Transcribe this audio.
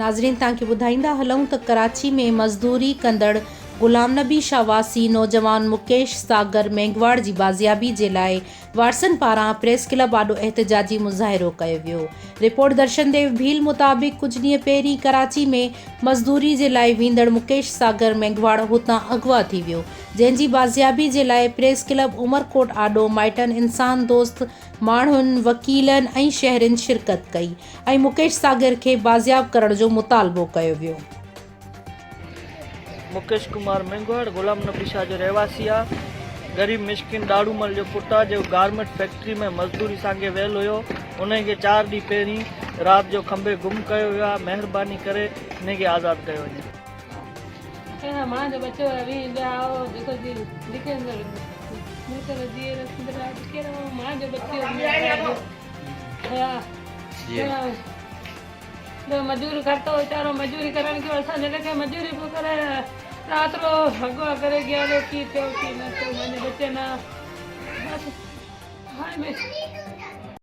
नाज़रीन तव्हांखे ॿुधाईंदा हलूं त कराची में मज़दूरी कंदड़ गुलाम नबी शाहवासी नौजवान मुकेश सागर मेंगवाड़ जी बाज़ियाबी जे लाइ वारसनि पारां प्रेस क्लब आॾो एहतजाजी मुज़ाहिरो कयो वियो। रिपोर्ट दर्शन देव भील मुताबिक़ कुझु ॾींहं पहिरीं कराची में मज़दूरी जे लाइ वेंदड़ मुकेश सागर मेंगवाड़ हुतां अगवा थी वियो, जंहिंजी बाज़ियाबी जे लाइ प्रेस क्लब उमरकोट आॾो माइटनि इंसान दोस्त माण्हुनि वकीलनि ऐं शहरियुनि शिरकत कई ऐं मुकेश सागर खे बाज़ियाब करण जो मुतालबो कयो वियो। मुकेश कुमार मेंगवाड़ गुलाम नबी शाह जो रहवासी आहे। गरीब मिस्किन ॾाड़ूमल जो पुटु आहे जो गारमेंट फैक्ट्री में मज़दूरी सांगे वियल हुयो। उनखे 4 ॾींहं पहिरीं राति जो खंबे गुम कयो वियो आहे। महिरबानी करे इनखे आज़ादु कयो वञे। मां जो बच्चो अभी आओ देखो जी लिखे मां जो बच्चो मजदूरी करतो वेचारो मजदूरी करण के असां जॾहिं मजदूरी पियो करे रात रो अगवा करे गया की थियो की न थियो मुंहिंजे बच्चे ना हाय में